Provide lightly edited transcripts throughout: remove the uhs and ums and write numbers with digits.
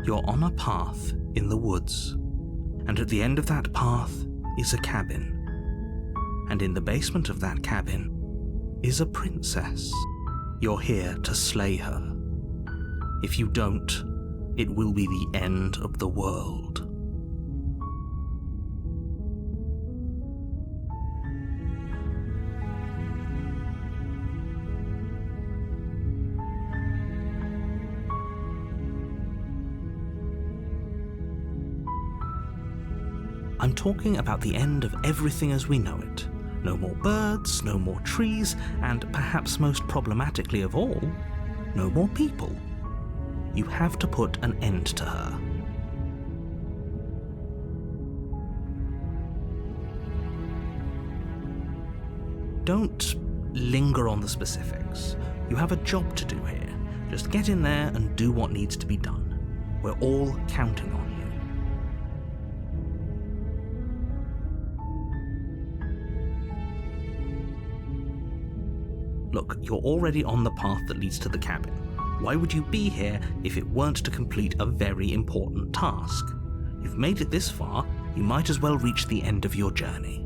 You're on a path in the woods, and at the end of that path is a cabin. And in the basement of that cabin is a princess. You're here to slay her. If you don't, it will be the end of the world. I'm talking about the end of everything as we know it. No more birds, no more trees, and perhaps most problematically of all, no more people. You have to put an end to her. Don't linger on the specifics. You have a job to do here. Just get in there and do what needs to be done. We're all counting on you. Look, you're already on the path that leads to the cabin. Why would you be here if it weren't to complete a very important task? You've made it this far, you might as well reach the end of your journey.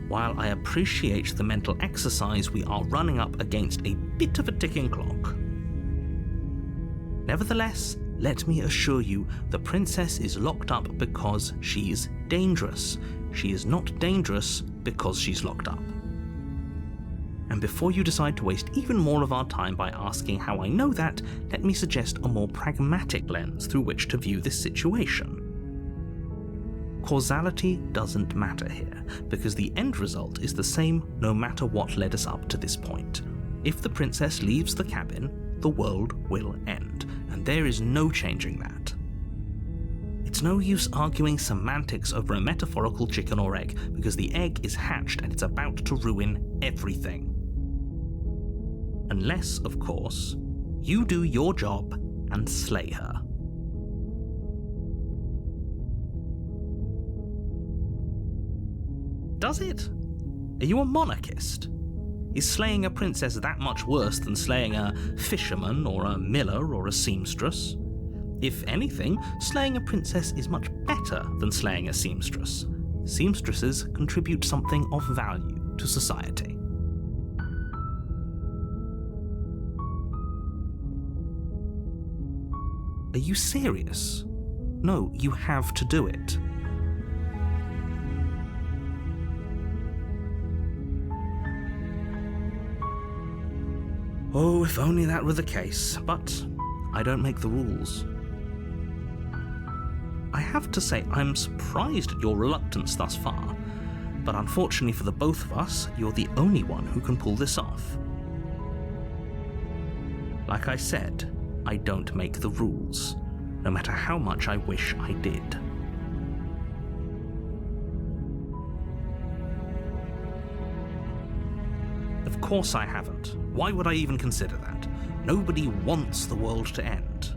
While I appreciate the mental exercise, we are running up against a bit of a ticking clock. Nevertheless, let me assure you, the princess is locked up because she's dangerous. She is not dangerous because she's locked up. And before you decide to waste even more of our time by asking how I know that, let me suggest a more pragmatic lens through which to view this situation. Causality doesn't matter here, because the end result is the same no matter what led us up to this point. If the princess leaves the cabin, the world will end, and there is no changing that. It's no use arguing semantics over a metaphorical chicken or egg, because the egg is hatched and it's about to ruin everything. Unless, of course, you do your job and slay her. Does it? Are you a monarchist? Is slaying a princess that much worse than slaying a fisherman or a miller or a seamstress? If anything, slaying a princess is much better than slaying a seamstress. Seamstresses contribute something of value to society. Are you serious? No, you have to do it. Oh, if only that were the case, but I don't make the rules. I have to say, I'm surprised at your reluctance thus far, but unfortunately for the both of us, you're the only one who can pull this off. Like I said, I don't make the rules, no matter how much I wish I did. Of course I haven't. Why would I even consider that? Nobody wants the world to end.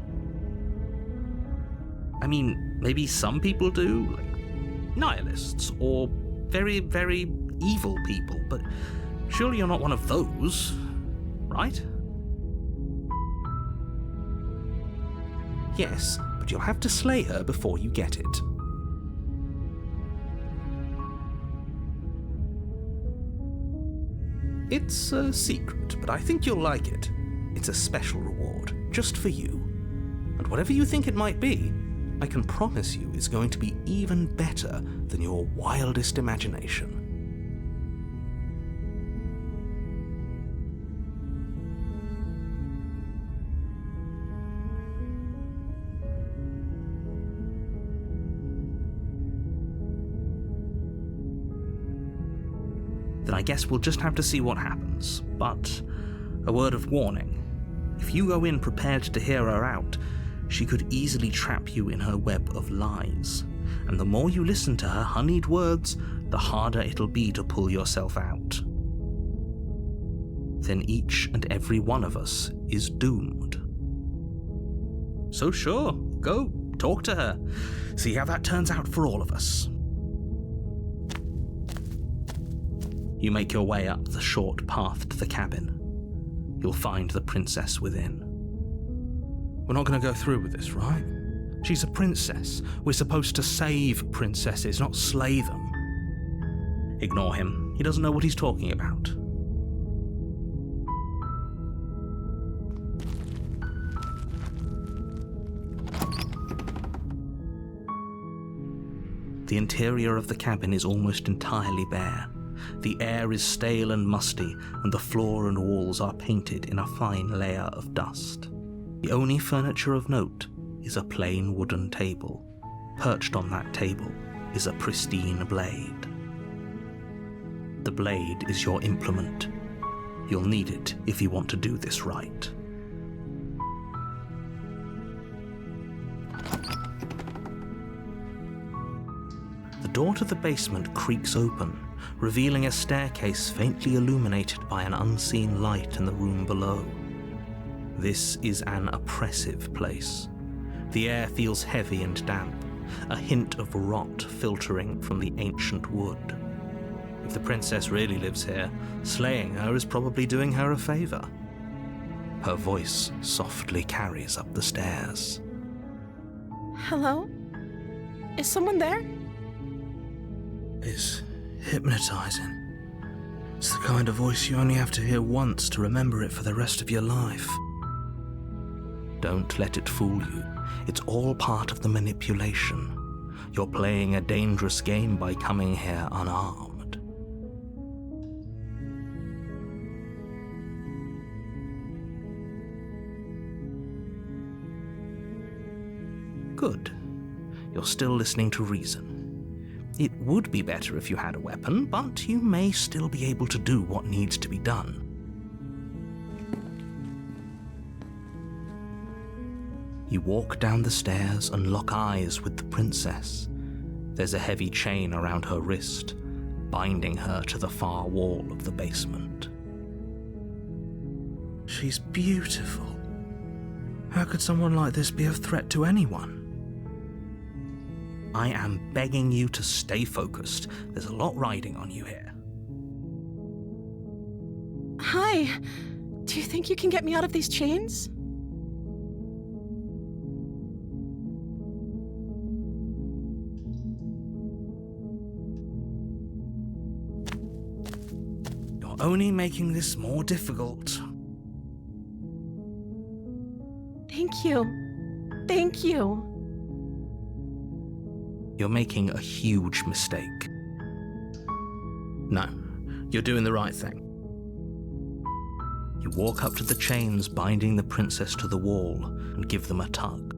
I mean, maybe some people do, like nihilists, or very, very evil people, but surely you're not one of those, right? Yes, but you'll have to slay her before you get it. It's a secret, but I think you'll like it. It's a special reward, just for you. And whatever you think it might be, I can promise you it's going to be even better than your wildest imagination. Then I guess we'll just have to see what happens. But a word of warning. If you go in prepared to hear her out, she could easily trap you in her web of lies. And the more you listen to her honeyed words, the harder it'll be to pull yourself out. Then each and every one of us is doomed. So sure, go, talk to her. See how that turns out for all of us. You make your way up the short path to the cabin. You'll find the princess within. We're not going to go through with this, right? She's a princess. We're supposed to save princesses, not slay them. Ignore him. He doesn't know what he's talking about. The interior of the cabin is almost entirely bare. The air is stale and musty, and the floor and walls are painted in a fine layer of dust. The only furniture of note is a plain wooden table. Perched on that table is a pristine blade. The blade is your implement. You'll need it if you want to do this right. The door to the basement creaks open, revealing a staircase faintly illuminated by an unseen light in the room below. This is an oppressive place. The air feels heavy and damp, a hint of rot filtering from the ancient wood. If the princess really lives here, slaying her is probably doing her a favor. Her voice softly carries up the stairs. Hello? Is someone there? It's hypnotizing. It's the kind of voice you only have to hear once to remember it for the rest of your life. Don't let it fool you. It's all part of the manipulation. You're playing a dangerous game by coming here unarmed. Good. You're still listening to reason. It would be better if you had a weapon, but you may still be able to do what needs to be done. You walk down the stairs and lock eyes with the princess. There's a heavy chain around her wrist, binding her to the far wall of the basement. She's beautiful. How could someone like this be a threat to anyone? I am begging you to stay focused. There's a lot riding on you here. Hi. Do you think you can get me out of these chains? You're only making this more difficult. Thank you. Thank you. You're making a huge mistake. No, you're doing the right thing. You walk up to the chains binding the princess to the wall and give them a tug.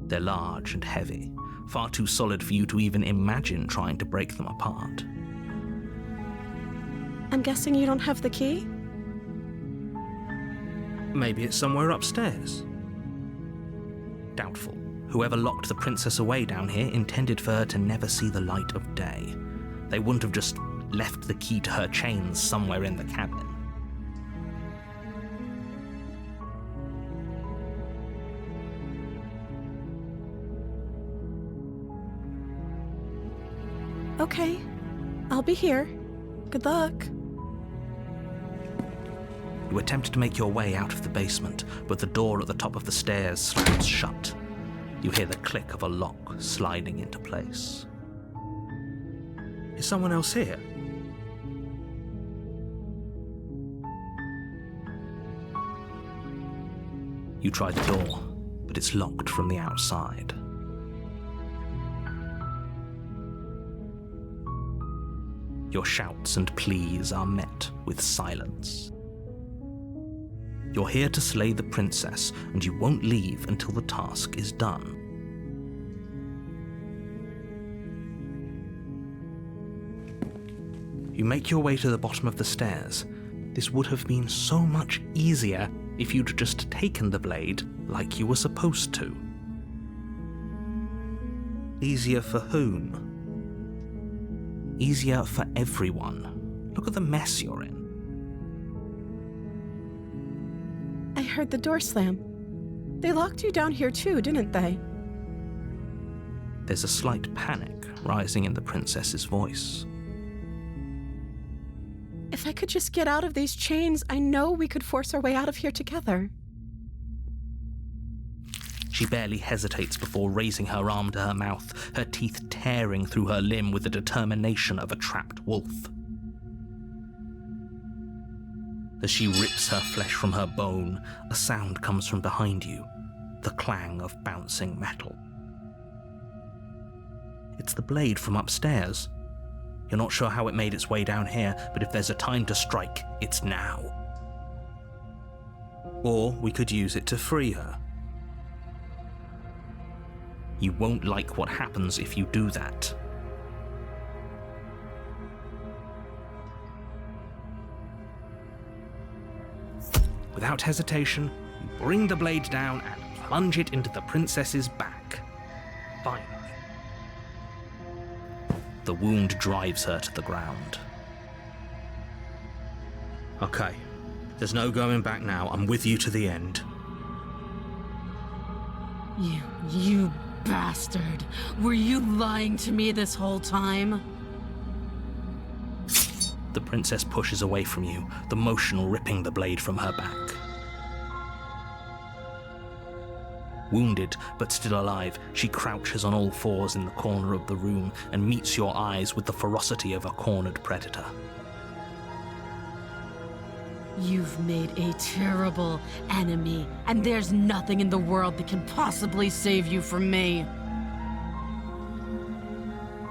They're large and heavy, far too solid for you to even imagine trying to break them apart. I'm guessing you don't have the key? Maybe it's somewhere upstairs. Doubtful. Whoever locked the princess away down here intended for her to never see the light of day. They wouldn't have just left the key to her chains somewhere in the cabin. Okay. I'll be here. Good luck. You attempt to make your way out of the basement, but the door at the top of the stairs slams shut. You hear the click of a lock sliding into place. Is someone else here? You try the door, but it's locked from the outside. Your shouts and pleas are met with silence. You're here to slay the princess, and you won't leave until the task is done. You make your way to the bottom of the stairs. This would have been so much easier if you'd just taken the blade like you were supposed to. Easier for whom? Easier for everyone. Look at the mess you're in. I heard the door slam. They locked you down here too, didn't they? There's a slight panic rising in the princess's voice. If I could just get out of these chains, I know we could force our way out of here together. She barely hesitates before raising her arm to her mouth, her teeth tearing through her limb with the determination of a trapped wolf. As she rips her flesh from her bone, a sound comes from behind you, the clang of bouncing metal. It's the blade from upstairs. You're not sure how it made its way down here, but if there's a time to strike, it's now. Or we could use it to free her. You won't like what happens if you do that. Without hesitation, you bring the blade down and plunge it into the princess's back. Finally. The wound drives her to the ground. Okay, there's no going back now. I'm with you to the end. You bastard! Were you lying to me this whole time? The princess pushes away from you, the motion ripping the blade from her back. Wounded, but still alive, she crouches on all fours in the corner of the room and meets your eyes with the ferocity of a cornered predator. You've made a terrible enemy, and there's nothing in the world that can possibly save you from me.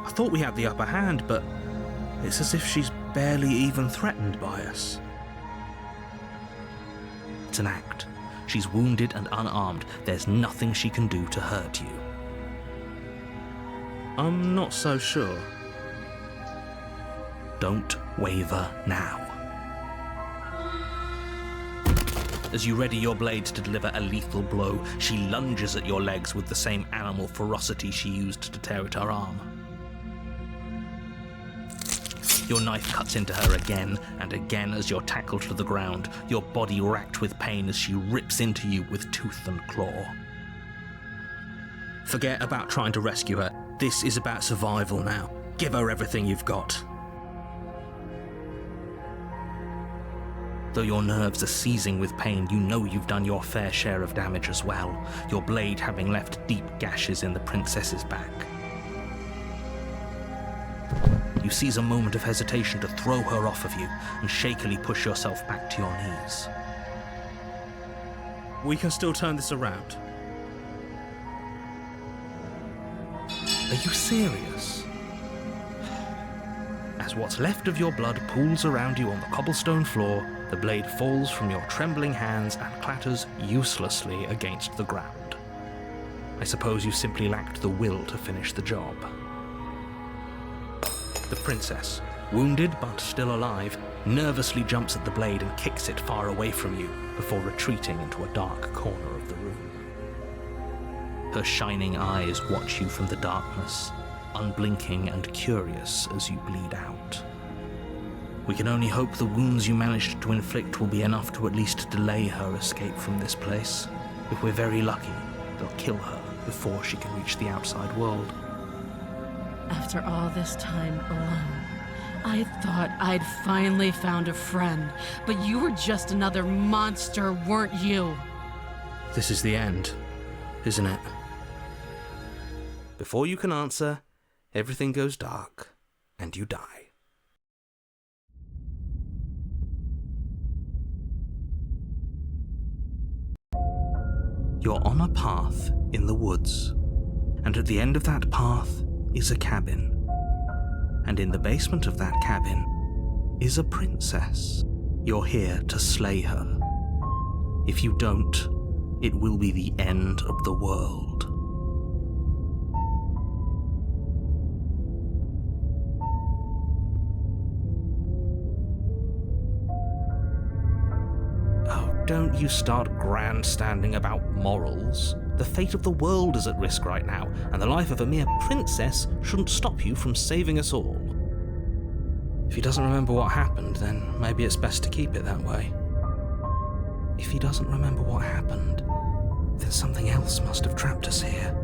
I thought we had the upper hand, but it's as if she's barely even threatened by us. It's an act. She's wounded and unarmed. There's nothing she can do to hurt you. I'm not so sure. Don't waver now. As you ready your blade to deliver a lethal blow, she lunges at your legs with the same animal ferocity she used to tear at her arm. Your knife cuts into her again and again as you're tackled to the ground, your body racked with pain as she rips into you with tooth and claw. Forget about trying to rescue her. This is about survival now. Give her everything you've got. Though your nerves are seizing with pain, you know you've done your fair share of damage as well, your blade having left deep gashes in the princess's back. You seize a moment of hesitation to throw her off of you and shakily push yourself back to your knees. We can still turn this around. Are you serious? As what's left of your blood pools around you on the cobblestone floor, the blade falls from your trembling hands and clatters uselessly against the ground. I suppose you simply lacked the will to finish the job. The princess, wounded but still alive, nervously jumps at the blade and kicks it far away from you before retreating into a dark corner of the room. Her shining eyes watch you from the darkness, unblinking and curious as you bleed out. We can only hope the wounds you managed to inflict will be enough to at least delay her escape from this place. If we're very lucky, they'll kill her before she can reach the outside world. After all this time alone, I thought I'd finally found a friend, but you were just another monster, weren't you? This is the end, isn't it? Before you can answer, everything goes dark, and you die. You're on a path in the woods, and at the end of that path is a cabin. And in the basement of that cabin is a princess. You're here to slay her. If you don't, it will be the end of the world. Don't you start grandstanding about morals. The fate of the world is at risk right now, and the life of a mere princess shouldn't stop you from saving us all. If he doesn't remember what happened, then maybe it's best to keep it that way. If he doesn't remember what happened, then something else must have trapped us here.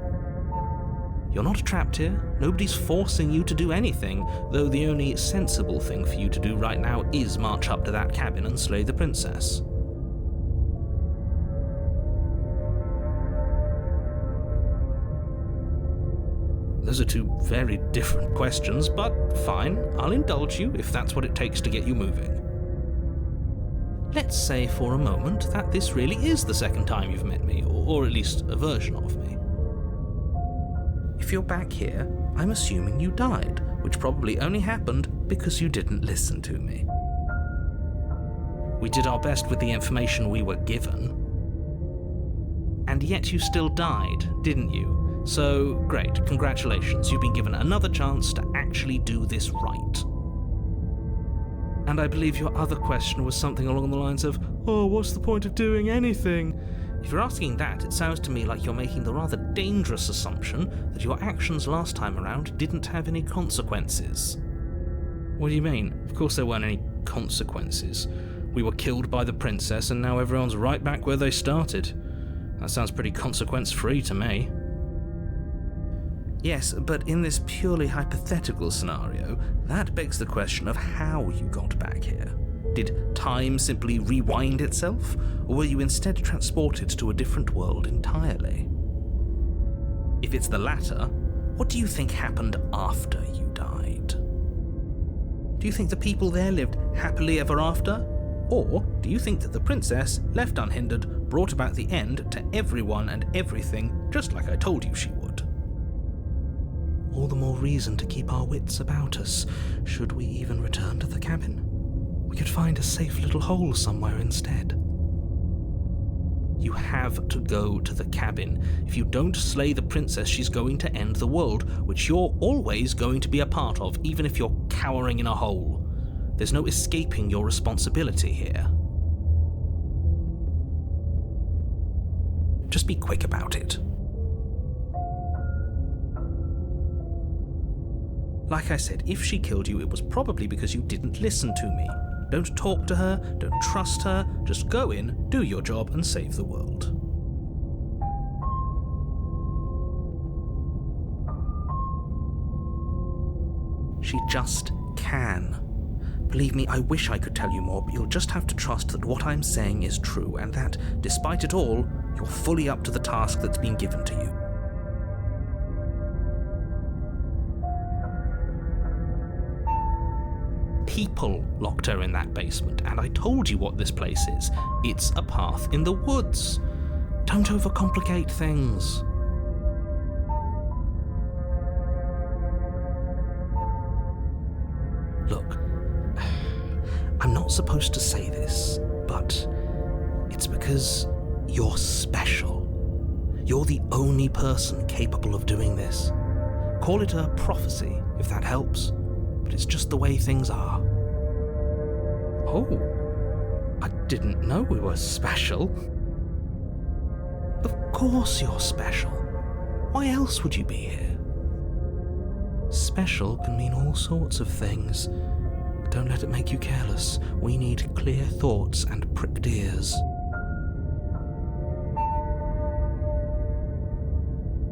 You're not trapped here, nobody's forcing you to do anything, though the only sensible thing for you to do right now is march up to that cabin and slay the princess. Those are two very different questions, but fine, I'll indulge you if that's what it takes to get you moving. Let's say for a moment that this really is the second time you've met me, or at least a version of me. If you're back here, I'm assuming you died, which probably only happened because you didn't listen to me. We did our best with the information we were given. And yet you still died, didn't you? So, great, congratulations, you've been given another chance to actually do this right. And I believe your other question was something along the lines of, oh, what's the point of doing anything? If you're asking that, it sounds to me like you're making the rather dangerous assumption that your actions last time around didn't have any consequences. What do you mean? Of course there weren't any consequences. We were killed by the princess and now everyone's right back where they started. That sounds pretty consequence-free to me. Yes, but in this purely hypothetical scenario, that begs the question of how you got back here. Did time simply rewind itself, or were you instead transported to a different world entirely? If it's the latter, what do you think happened after you died? Do you think the people there lived happily ever after? Or do you think that the princess, left unhindered, brought about the end to everyone and everything, just like I told you she would? All the more reason to keep our wits about us, should we even return to the cabin. We could find a safe little hole somewhere instead. You have to go to the cabin. If you don't slay the princess, she's going to end the world, which you're always going to be a part of, even if you're cowering in a hole. There's no escaping your responsibility here. Just be quick about it. Like I said, if she killed you, it was probably because you didn't listen to me. Don't talk to her, don't trust her, just go in, do your job, and save the world. She just can. Believe me, I wish I could tell you more, but you'll just have to trust that what I'm saying is true, and that, despite it all, you're fully up to the task that's been given to you. People locked her in that basement, and I told you what this place is. It's a path in the woods. Don't overcomplicate things. Look, I'm not supposed to say this, but it's because you're special. You're the only person capable of doing this. Call it a prophecy, if that helps. But it's just the way things are. Oh, I didn't know we were special. Of course you're special. Why else would you be here? Special can mean all sorts of things. Don't let it make you careless. We need clear thoughts and pricked ears.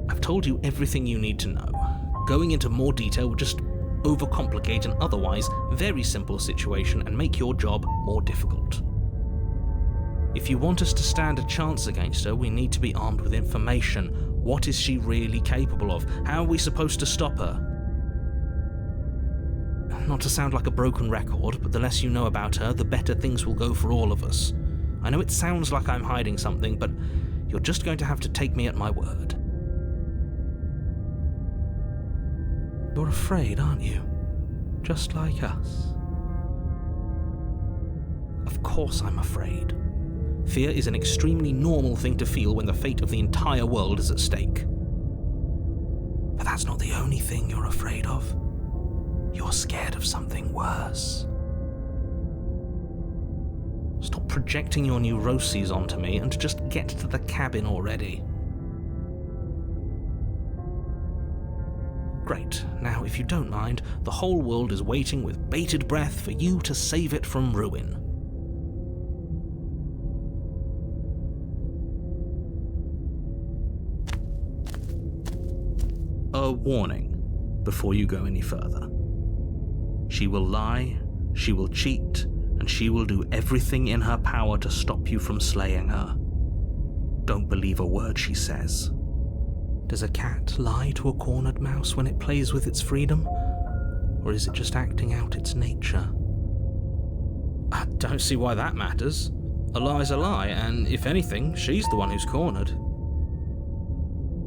I've told you everything you need to know. Going into more detail would just overcomplicate an otherwise very simple situation and make your job more difficult. If you want us to stand a chance against her, we need to be armed with information. What is she really capable of? How are we supposed to stop her? Not to sound like a broken record, but the less you know about her, the better things will go for all of us. I know it sounds like I'm hiding something, but you're just going to have to take me at my word. You're afraid, aren't you? Just like us. Of course I'm afraid. Fear is an extremely normal thing to feel when the fate of the entire world is at stake. But that's not the only thing you're afraid of. You're scared of something worse. Stop projecting your neuroses onto me and just get to the cabin already. Great. Now, if you don't mind, the whole world is waiting with bated breath for you to save it from ruin. a warning before you go any further. She will lie, she will cheat, and she will do everything in her power to stop you from slaying her. Don't believe a word she says. Does a cat lie to a cornered mouse when it plays with its freedom? Or is it just acting out its nature? I don't see why that matters. A lie's a lie, and if anything, she's the one who's cornered.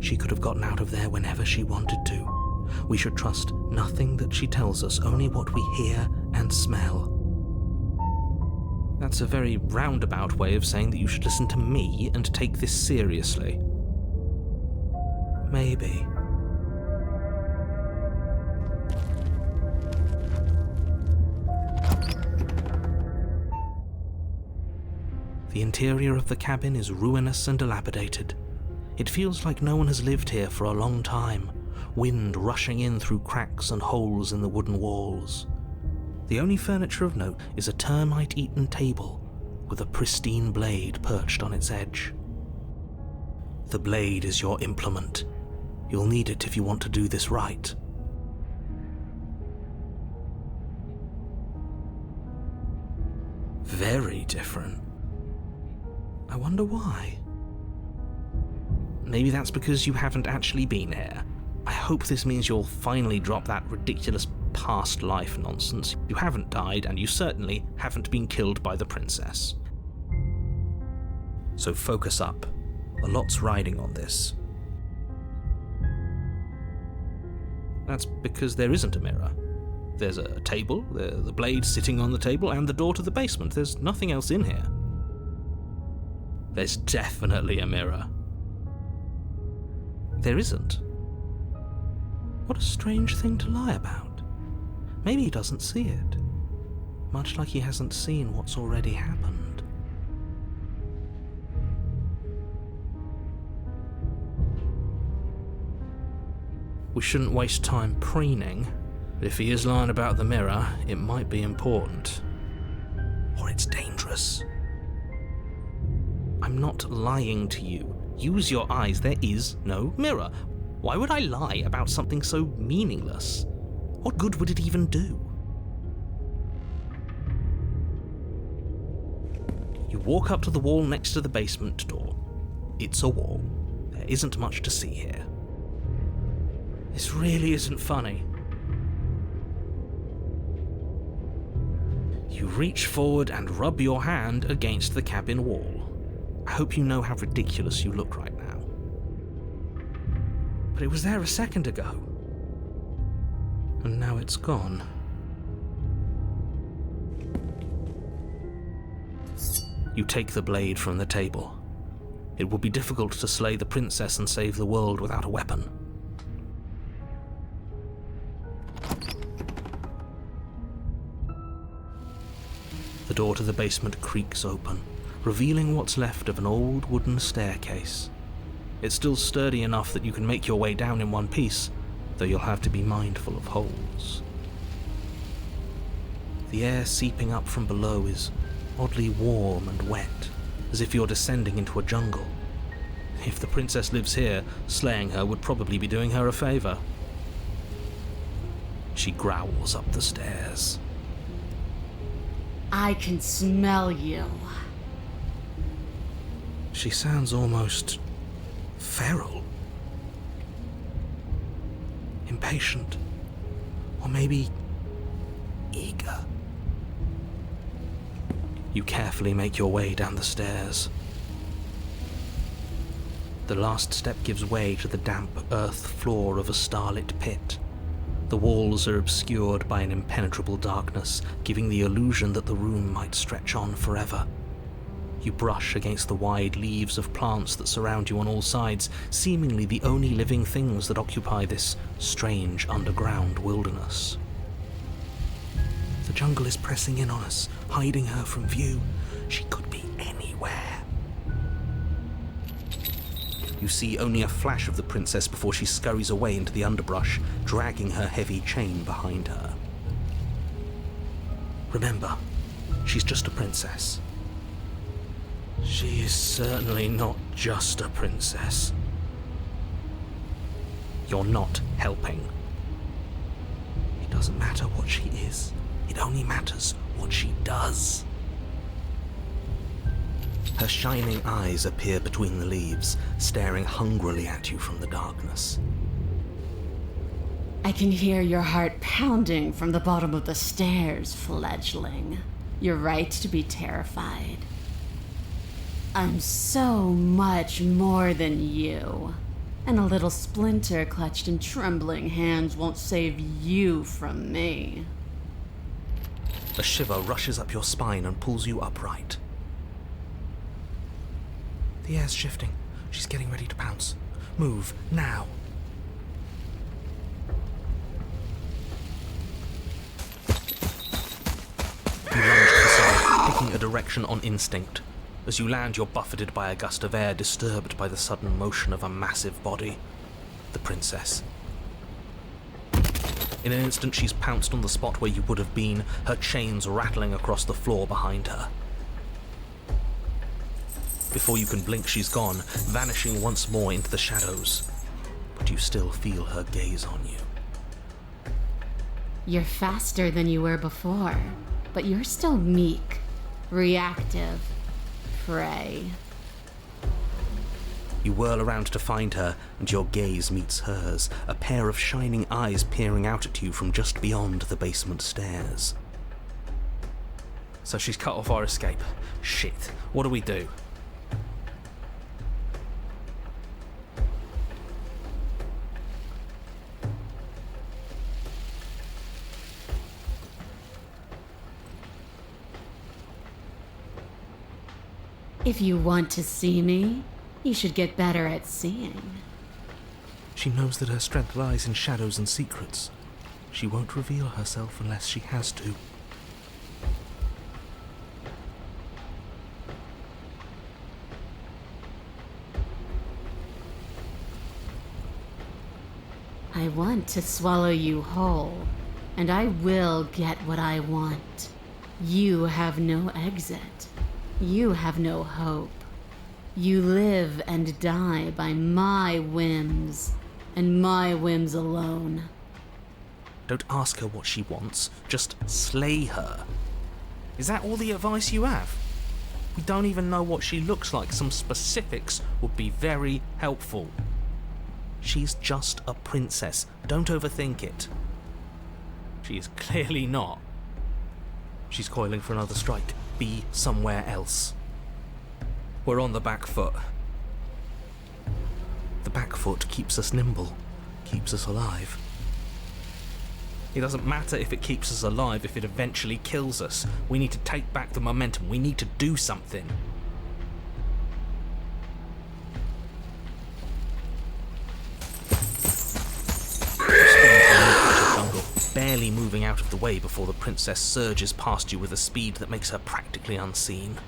She could have gotten out of there whenever she wanted to. We should trust nothing that she tells us, only what we hear and smell. That's a very roundabout way of saying that you should listen to me and take this seriously. Maybe. The interior of the cabin is ruinous and dilapidated. It feels like no one has lived here for a long time, wind rushing in through cracks and holes in the wooden walls. The only furniture of note is a termite-eaten table with a pristine blade perched on its edge. The blade is your implement. You'll need it if you want to do this right. Very different. I wonder why. Maybe that's because you haven't actually been here. I hope this means you'll finally drop that ridiculous past life nonsense. You haven't died, and you certainly haven't been killed by the princess. So focus up. A lot's riding on this. That's because there isn't a mirror. There's a table, the blade sitting on the table, and the door to the basement. There's nothing else in here. There's definitely a mirror. There isn't. What a strange thing to lie about. Maybe he doesn't see it, much like he hasn't seen what's already happened. We shouldn't waste time preening, but if he is lying about the mirror, it might be important. Or it's dangerous. I'm not lying to you. Use your eyes. There is no mirror. Why would I lie about something so meaningless? What good would it even do? You walk up to the wall next to the basement door. It's a wall. There isn't much to see here. This really isn't funny. You reach forward and rub your hand against the cabin wall. I hope you know how ridiculous you look right now. But it was there a second ago. And now it's gone. You take the blade from the table. It would be difficult to slay the princess and save the world without a weapon. The door to the basement creaks open, revealing what's left of an old wooden staircase. It's still sturdy enough that you can make your way down in one piece, though you'll have to be mindful of holes. The air seeping up from below is oddly warm and wet, as if you're descending into a jungle. If the princess lives here, slaying her would probably be doing her a favor. She growls up the stairs. I can smell you. She sounds almost feral. Impatient. Or maybe eager. You carefully make your way down the stairs. The last step gives way to the damp earth floor of a starlit pit. The walls are obscured by an impenetrable darkness, giving the illusion that the room might stretch on forever. You brush against the wide leaves of plants that surround you on all sides, seemingly the only living things that occupy this strange underground wilderness. The jungle is pressing in on us, hiding her from view. She could be anywhere. You see only a flash of the princess before she scurries away into the underbrush, dragging her heavy chain behind her. Remember, she's just a princess. She is certainly not just a princess. You're not helping. It doesn't matter what she is. It only matters what she does. Her shining eyes appear between the leaves, staring hungrily at you from the darkness. I can hear your heart pounding from the bottom of the stairs, fledgling. You're right to be terrified. I'm so much more than you. And a little splinter clutched in trembling hands won't save you from me. A shiver rushes up your spine and pulls you upright. The air's shifting. She's getting ready to pounce. Move, now. You lunge to the side, picking a direction on instinct. As you land, you're buffeted by a gust of air, disturbed by the sudden motion of a massive body. The princess. In an instant, she's pounced on the spot where you would have been, her chains rattling across the floor behind her. Before you can blink, she's gone, vanishing once more into the shadows. But you still feel her gaze on you. You're faster than you were before, but you're still meek, reactive, prey. You whirl around to find her, and your gaze meets hers, a pair of shining eyes peering out at you from just beyond the basement stairs. So she's cut off our escape. Shit, what do we do? If you want to see me, you should get better at seeing. She knows that her strength lies in shadows and secrets. She won't reveal herself unless she has to. I want to swallow you whole, and I will get what I want. You have no exit. You have no hope. You live and die by my whims, and my whims alone. Don't ask her what she wants, just slay her. Is that all the advice you have? We don't even know what she looks like. Some specifics would be very helpful. She's just a princess. Don't overthink it. She is clearly not. She's coiling for another strike. Be somewhere else. We're on the back foot. The back foot keeps us nimble, keeps us alive. It doesn't matter if it keeps us alive if it eventually kills us. We need to take back the momentum. We need to do something. Barely moving out of the way before the princess surges past you with a speed that makes her practically unseen.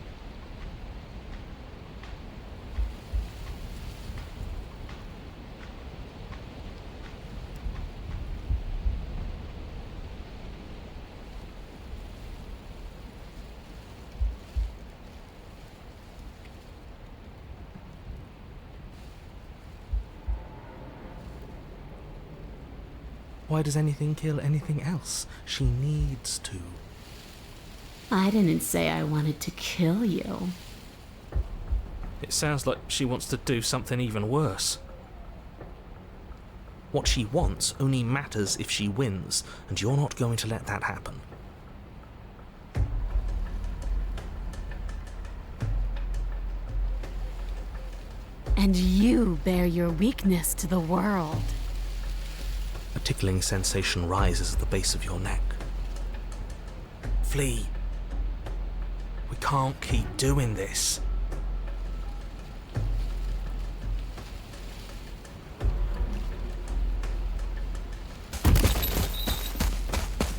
Why does anything kill anything else? She needs to. I didn't say I wanted to kill you. It sounds like she wants to do something even worse. What she wants only matters if she wins, and you're not going to let that happen. And you bear your weakness to the world. A tickling sensation rises at the base of your neck. Flee. We can't keep doing this.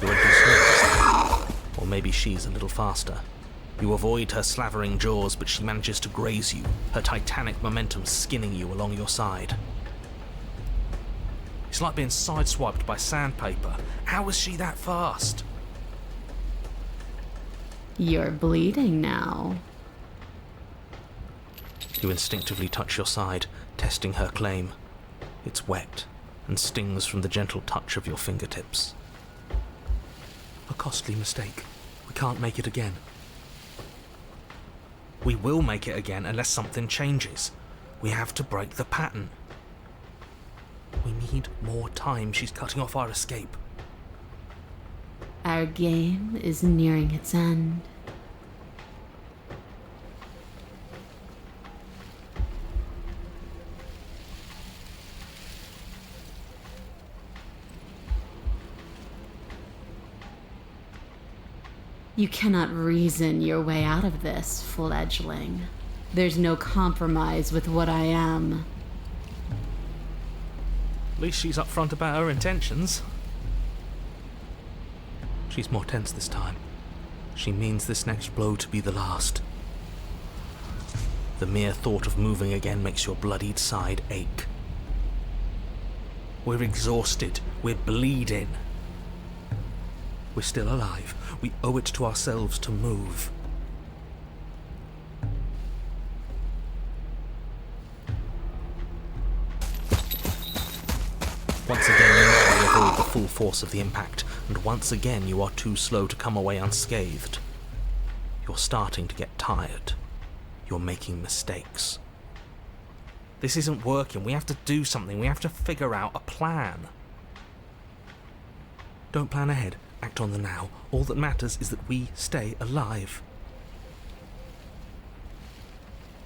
You're a bit or maybe she's a little faster. You avoid her slavering jaws, but she manages to graze you, her titanic momentum skinning you along your side. It's like being sideswiped by sandpaper. How is she that fast? You're bleeding now. You instinctively touch your side, testing her claim. It's wet. and stings from the gentle touch of your fingertips. A costly mistake. We can't make it again. We will make it again unless something changes. We have to break the pattern. We need more time. She's cutting off our escape. Our game is nearing its end. You cannot reason your way out of this, fledgling. There's no compromise with what I am. At least she's upfront about her intentions. She's more tense this time. She means this next blow to be the last. The mere thought of moving again makes your bloodied side ache. We're exhausted. We're bleeding. We're still alive. We owe it to ourselves to move. Once again, you know you avoid the full force of the impact, and once again you are too slow to come away unscathed. You're starting to get tired. You're making mistakes. This isn't working. We have to do something. We have to figure out a plan. Don't plan ahead. Act on the now. All that matters is that we stay alive.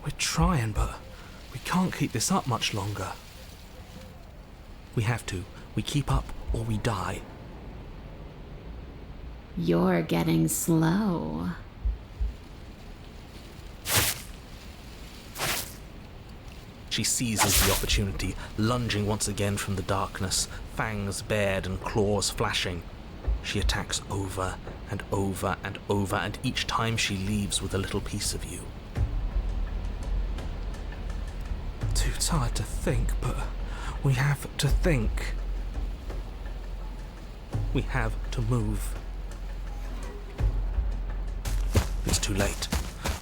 We're trying, but we can't keep this up much longer. We have to. We keep up or we die. You're getting slow. She seizes the opportunity, lunging once again from the darkness, fangs bared and claws flashing. She attacks over and over and over, and each time she leaves with a little piece of you. Too tired to think, but we have to think. We have to move. It's too late.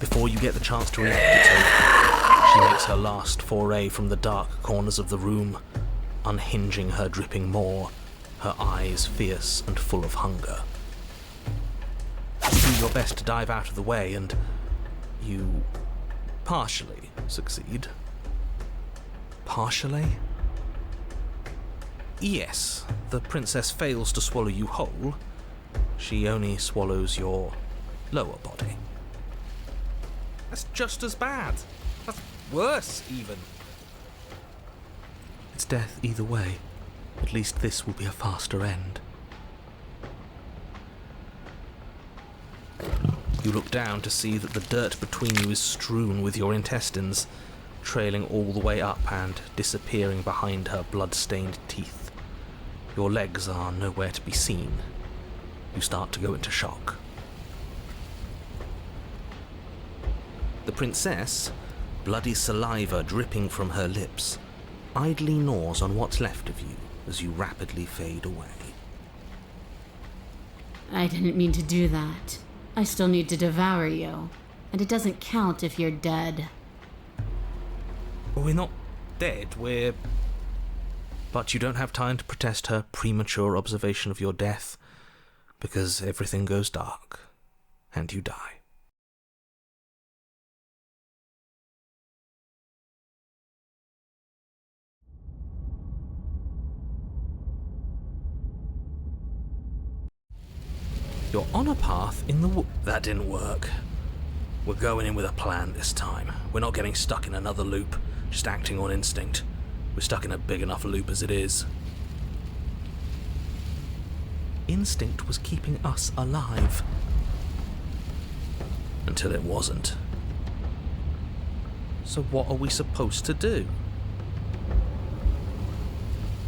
Before you get the chance to react, it's over. She makes her last foray from the dark corners of the room, unhinging her dripping maw, her eyes fierce and full of hunger. You do your best to dive out of the way, and you partially succeed. Partially? Yes, the princess fails to swallow you whole. She only swallows your lower body. That's just as bad. That's worse, even. It's death either way. At least this will be a faster end. You look down to see that the dirt between you is strewn with your intestines, trailing all the way up and disappearing behind her blood-stained teeth. Your legs are nowhere to be seen. You start to go into shock. The princess, bloody saliva dripping from her lips, idly gnaws on what's left of you as you rapidly fade away. I didn't mean to do that. I still need to devour you. And it doesn't count if you're dead. Well, we're not dead, we're... But you don't have time to protest her premature observation of your death, because everything goes dark, and you die. You're on a path in the That didn't work. We're going in with a plan this time. We're not getting stuck in another loop, just acting on instinct. We're stuck in a big enough loop as it is. Instinct was keeping us alive. Until it wasn't. So what are we supposed to do?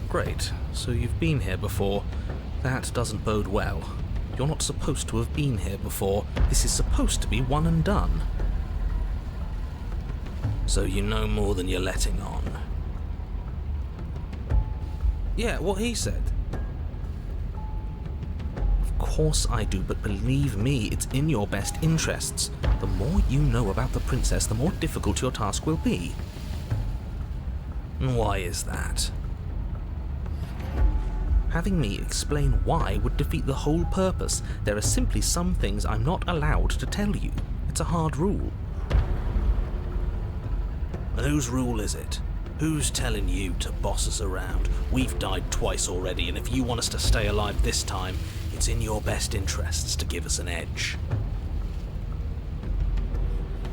Great, so you've been here before. That doesn't bode well. You're not supposed to have been here before. This is supposed to be one and done. So you know more than you're letting on. Yeah, what he said. Of course I do, but believe me, it's in your best interests. The more you know about the princess, the more difficult your task will be. And why is that? Having me explain why would defeat the whole purpose. There are simply some things I'm not allowed to tell you. It's a hard rule. And whose rule is it? Who's telling you to boss us around? We've died twice already, and if you want us to stay alive this time, it's in your best interests to give us an edge.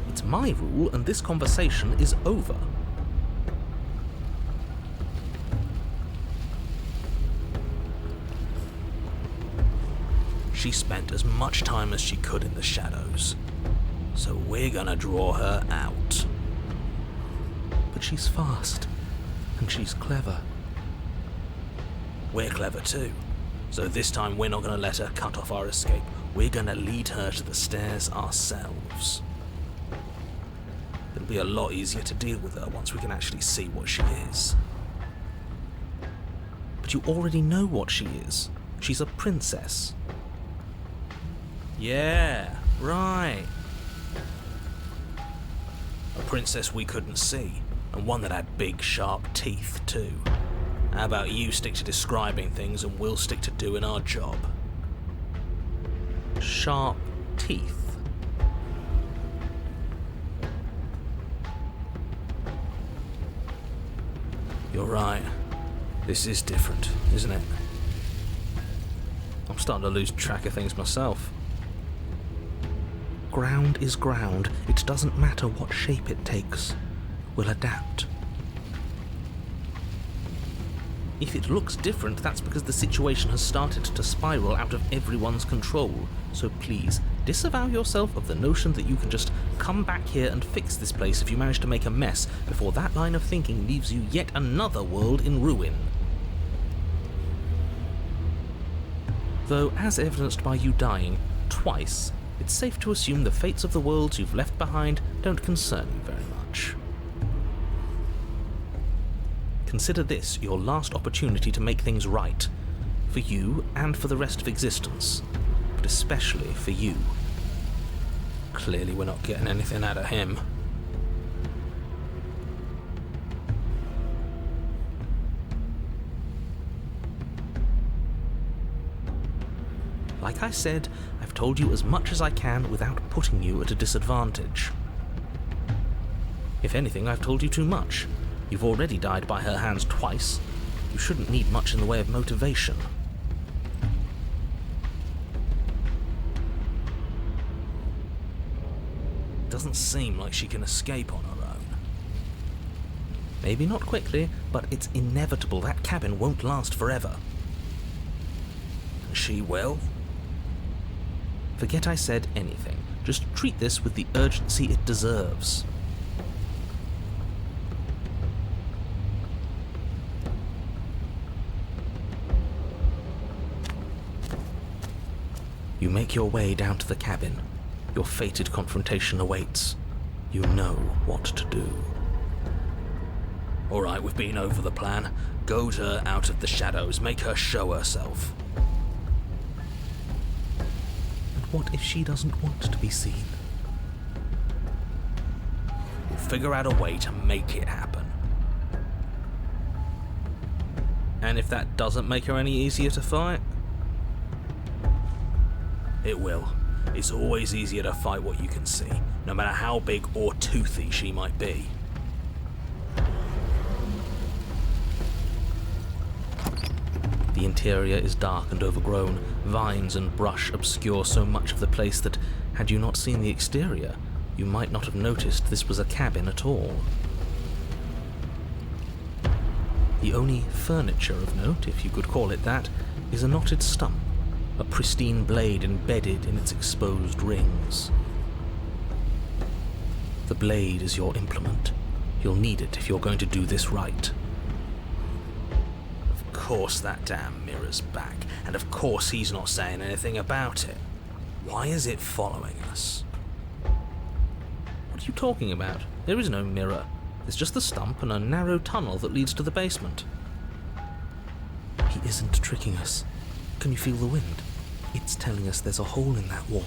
It's my rule, and this conversation is over. She spent as much time as she could in the shadows, so we're gonna draw her out. But she's fast, and she's clever. We're clever too, so this time we're not gonna let her cut off our escape. We're gonna lead her to the stairs ourselves. It'll be a lot easier to deal with her once we can actually see what she is. But you already know what she is. She's a princess. Yeah, right. A princess we couldn't see, and one that had big, sharp teeth, too. How about you stick to describing things and we'll stick to doing our job? Sharp teeth. You're right. This is different, isn't it? I'm starting to lose track of things myself. Ground is ground. It doesn't matter what shape it takes. We'll adapt. If it looks different, that's because the situation has started to spiral out of everyone's control. So please, disavow yourself of the notion that you can just come back here and fix this place if you manage to make a mess before that line of thinking leaves you yet another world in ruin. Though, as evidenced by you dying twice, it's safe to assume the fates of the worlds you've left behind don't concern you very much. Consider this your last opportunity to make things right, for you and for the rest of existence, but especially for you. Clearly we're not getting anything out of him. Like I said, I've told you as much as I can without putting you at a disadvantage. If anything, I've told you too much. You've already died by her hands twice. You shouldn't need much in the way of motivation. Doesn't seem like she can escape on her own. Maybe not quickly, but it's inevitable. That cabin won't last forever. She will? Forget I said anything. Just treat this with the urgency it deserves. You make your way down to the cabin. Your fated confrontation awaits. You know what to do. All right, we've been over the plan. Goad her out of the shadows. Make her show herself. And what if she doesn't want to be seen? We'll figure out a way to make it happen. And if that doesn't make her any easier to fight? It will. It's always easier to fight what you can see, no matter how big or toothy she might be. The interior is dark and overgrown. Vines and brush obscure so much of the place that, had you not seen the exterior, you might not have noticed this was a cabin at all. The only furniture of note, if you could call it that, is a knotted stump, a pristine blade embedded in its exposed rings. The blade is your implement. You'll need it if you're going to do this right. Of course that damn mirror's back, and of course he's not saying anything about it. Why is it following us? What are you talking about? There is no mirror. There's just the stump and a narrow tunnel that leads to the basement. He isn't tricking us. Can you feel the wind? It's telling us there's a hole in that wall.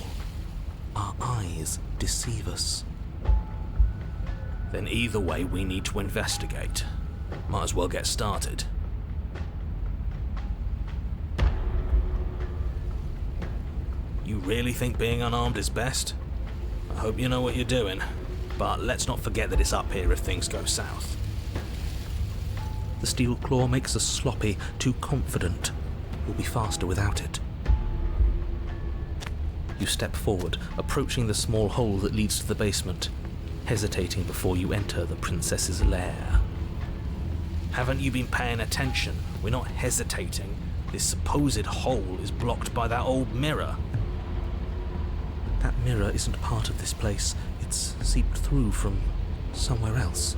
Our eyes deceive us. Then either way we need to investigate. Might as well get started. You really think being unarmed is best? I hope you know what you're doing, but let's not forget that it's up here if things go south. The steel claw makes us sloppy, too confident. We'll be faster without it. You step forward, approaching the small hole that leads to the basement, hesitating before you enter the princess's lair. Haven't you been paying attention? We're not hesitating. This supposed hole is blocked by that old mirror. That mirror isn't part of this place. It's seeped through from somewhere else.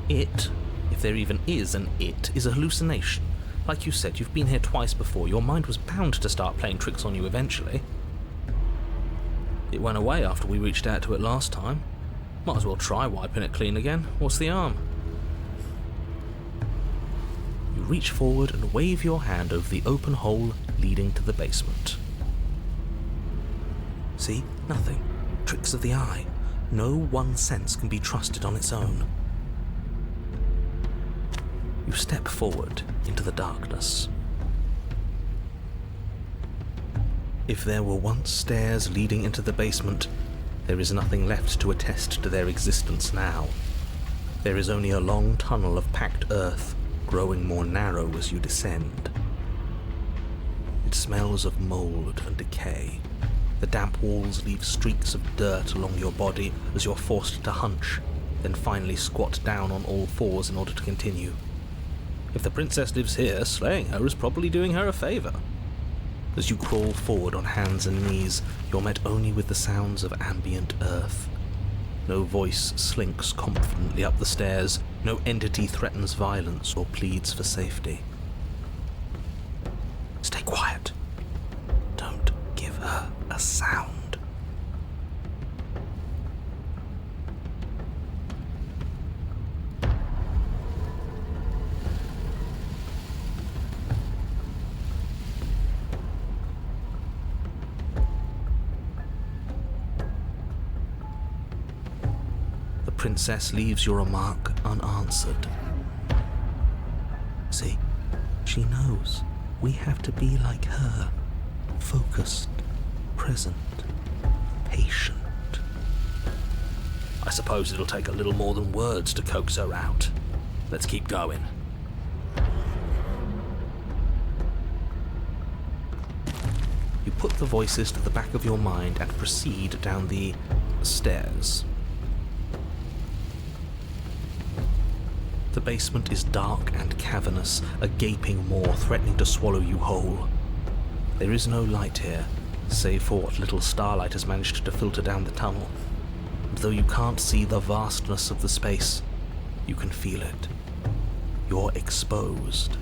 It, if there even is an it, is a hallucination. Like you said, you've been here twice before. Your mind was bound to start playing tricks on you eventually. It went away after we reached out to it last time. Might as well try wiping it clean again. What's the harm? You reach forward and wave your hand over the open hole leading to the basement. See? Nothing. Tricks of the eye. No one sense can be trusted on its own. You step forward into the darkness. If there were once stairs leading into the basement, there is nothing left to attest to their existence now. There is only a long tunnel of packed earth, growing more narrow as you descend. It smells of mold and decay. The damp walls leave streaks of dirt along your body as you're forced to hunch, then finally squat down on all fours in order to continue. If the princess lives here, slaying her is probably doing her a favour. As you crawl forward on hands and knees, you're met only with the sounds of ambient earth. No voice slinks confidently up the stairs, no entity threatens violence or pleads for safety. Stay quiet. Don't give her a sound. The princess leaves your remark unanswered. See, she knows we have to be like her, focused, present, patient. I suppose it'll take a little more than words to coax her out. Let's keep going. You put the voices to the back of your mind and proceed down the stairs. The basement is dark and cavernous, a gaping maw threatening to swallow you whole. There is no light here, save for what little starlight has managed to filter down the tunnel. And though you can't see the vastness of the space, you can feel it. You're exposed.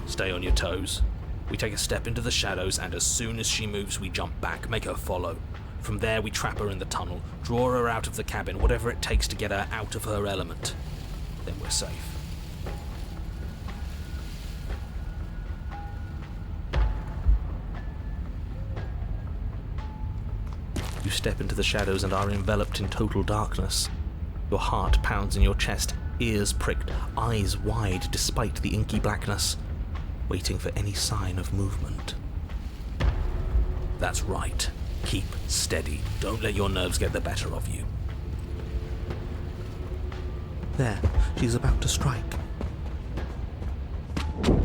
Stay on your toes. We take a step into the shadows, and as soon as she moves, we jump back, make her follow. From there, we trap her in the tunnel, draw her out of the cabin, whatever it takes to get her out of her element. Then we're safe. You step into the shadows and are enveloped in total darkness. Your heart pounds in your chest, ears pricked, eyes wide despite the inky blackness, waiting for any sign of movement. That's right. Keep steady. Don't let your nerves get the better of you. There, she's about to strike.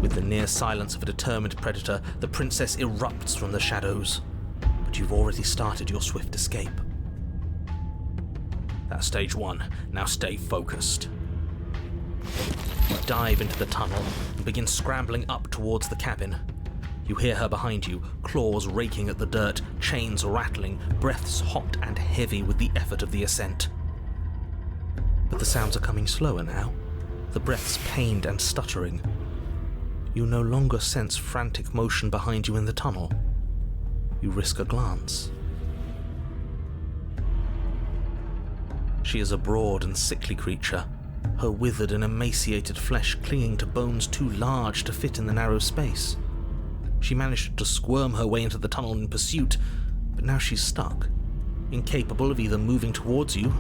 With the near silence of a determined predator, the princess erupts from the shadows. But you've already started your swift escape. That's stage one. Now stay focused. You dive into the tunnel and begin scrambling up towards the cabin. You hear her behind you, claws raking at the dirt, chains rattling, breaths hot and heavy with the effort of the ascent. But the sounds are coming slower now, the breaths pained and stuttering. You no longer sense frantic motion behind you in the tunnel. You risk a glance. She is a broad and sickly creature, her withered and emaciated flesh clinging to bones too large to fit in the narrow space. She managed to squirm her way into the tunnel in pursuit, but now she's stuck, incapable of either moving towards you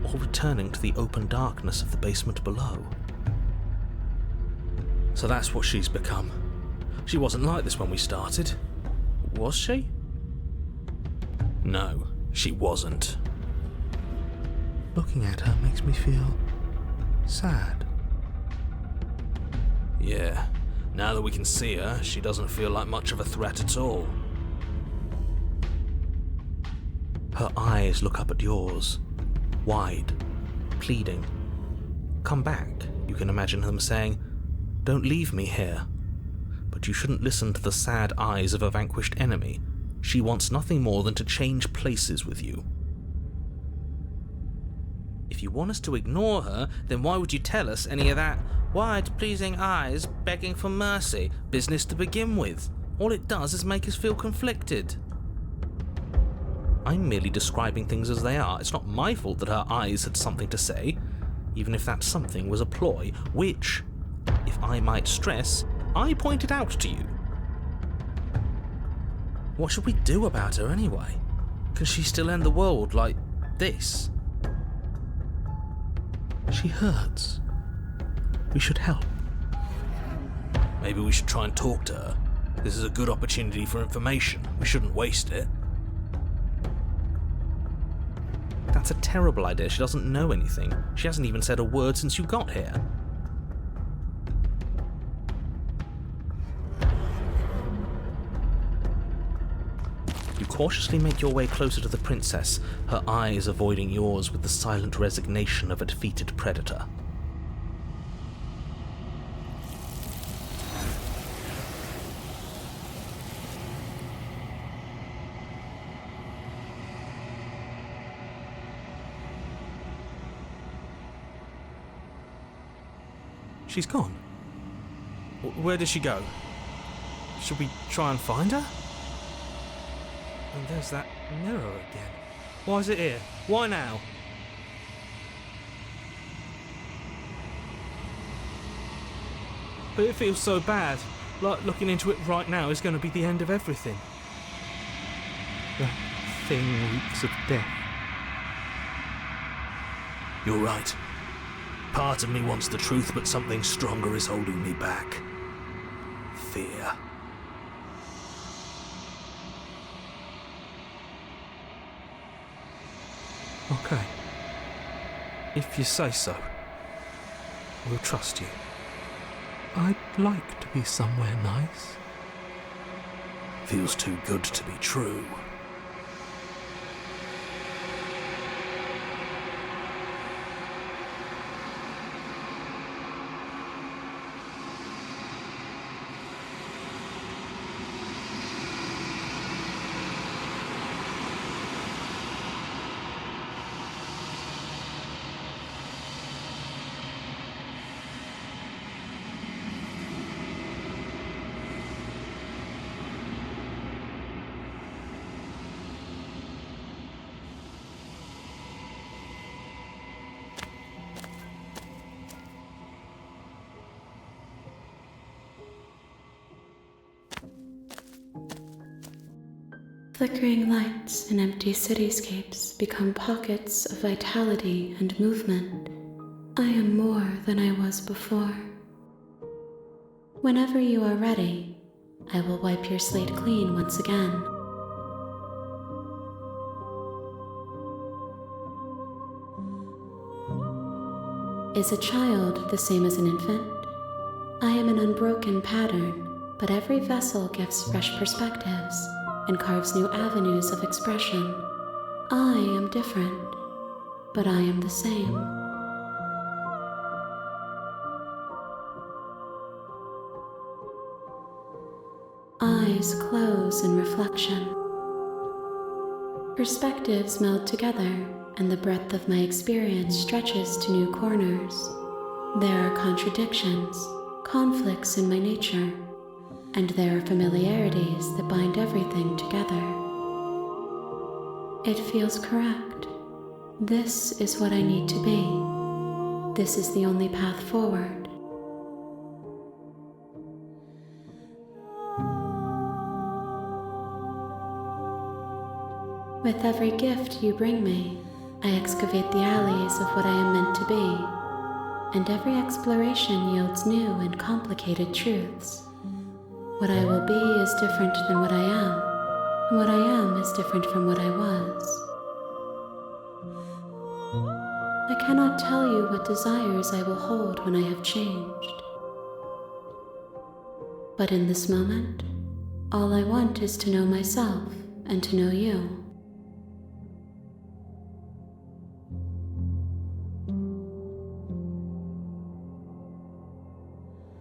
or returning to the open darkness of the basement below. So that's what she's become. She wasn't like this when we started. Was she? No, she wasn't. Looking at her makes me feel sad. Yeah, now that we can see her, she doesn't feel like much of a threat at all. Her eyes look up at yours, wide, pleading. Come back, you can imagine them saying, "Don't leave me here." But you shouldn't listen to the sad eyes of a vanquished enemy. She wants nothing more than to change places with you. If you want us to ignore her, then why would you tell us any of that wide, pleasing eyes begging for mercy business to begin with? All it does is make us feel conflicted. I'm merely describing things as they are. It's not my fault that her eyes had something to say, even if that something was a ploy, which, if I might stress, I pointed out to you. What should we do about her anyway? Can she still end the world like this? She hurts. We should help. Maybe we should try and talk to her. This is a good opportunity for information. We shouldn't waste it. That's a terrible idea. She doesn't know anything. She hasn't even said a word since you got here. You cautiously make your way closer to the princess, her eyes avoiding yours with the silent resignation of a defeated predator. She's gone. Where did she go? Should we try and find her? And there's that mirror again. Why is it here? Why now? But it feels so bad. Like looking into it right now is going to be the end of everything. That thing reeks of death. You're right. Part of me wants the truth, but something stronger is holding me back. Fear. Okay. If you say so, we'll trust you. I'd like to be somewhere nice. Feels too good to be true. Flickering lights in empty cityscapes become pockets of vitality and movement. I am more than I was before. Whenever you are ready, I will wipe your slate clean once again. Is a child the same as an infant? I am an unbroken pattern, but every vessel gives fresh perspectives and carves new avenues of expression. I am different, but I am the same. Eyes close in reflection. Perspectives meld together, and the breadth of my experience stretches to new corners. There are contradictions, conflicts in my nature, and there are familiarities that bind everything together. It feels correct. This is what I need to be. This is the only path forward. With every gift you bring me, I excavate the alleys of what I am meant to be, and every exploration yields new and complicated truths. What I will be is different than what I am, What I am is different from what I was. I cannot tell you what desires I will hold when I have changed. But in this moment, all I want is to know myself and to know you.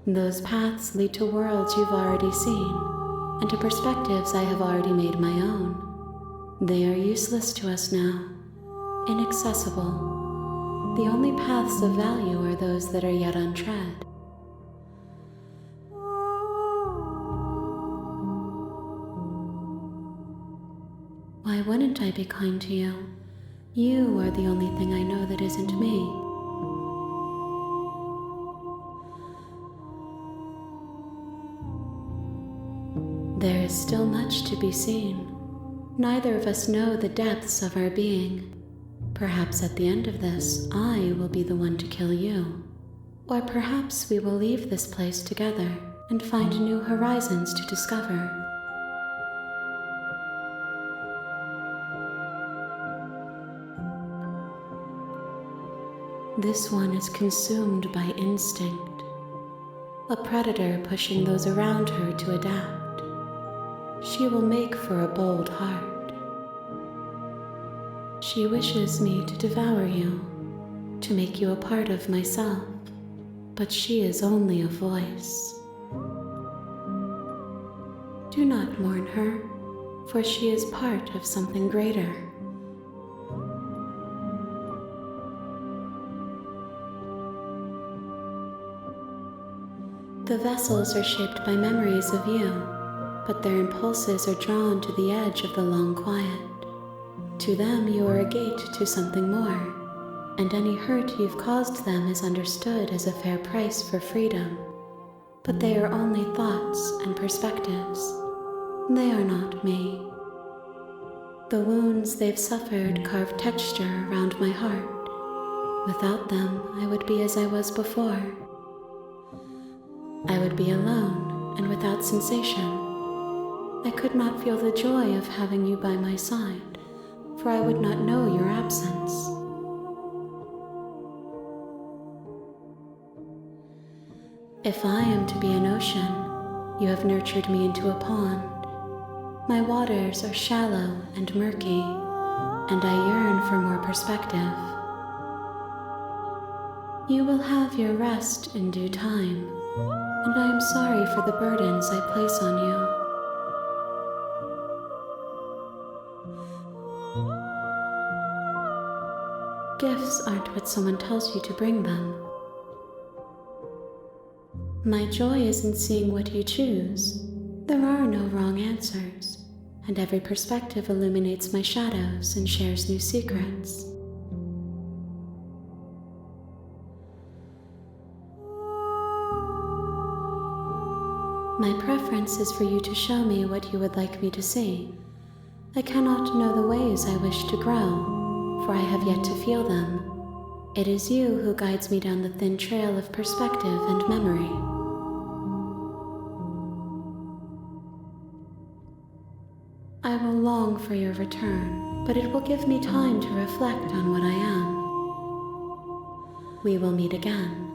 Those paths lead to worlds you've already seen, and to perspectives I have already made my own. They are useless to us now, inaccessible. The only paths of value are those that are yet untread. Why wouldn't I be kind to you? You are the only thing I know that isn't me. There is still much to be seen. Neither of us know the depths of our being. Perhaps at the end of this, I will be the one to kill you. Or perhaps we will leave this place together and find new horizons to discover. This one is consumed by instinct, a predator pushing those around her to adapt. She will make for a bold heart. She wishes me to devour you, to make you a part of myself, but she is only a voice. Do not mourn her, for she is part of something greater. The vessels are shaped by memories of you, but their impulses are drawn to the edge of the long quiet. To them, you are a gate to something more, and any hurt you've caused them is understood as a fair price for freedom. But they are only thoughts and perspectives. They are not me. The wounds they've suffered carve texture around my heart. Without them, I would be as I was before. I would be alone and without sensation. I could not feel the joy of having you by my side, for I would not know your absence. If I am to be an ocean, you have nurtured me into a pond. My waters are shallow and murky, and I yearn for more perspective. You will have your rest in due time, and I am sorry for the burdens I place on you. Gifts aren't what someone tells you to bring them. My joy is in seeing what you choose. There are no wrong answers, and every perspective illuminates my shadows and shares new secrets. My preference is for you to show me what you would like me to see. I cannot know the ways I wish to grow, for I have yet to feel them. It is you who guides me down the thin trail of perspective and memory. I will long for your return, but it will give me time to reflect on what I am. We will meet again.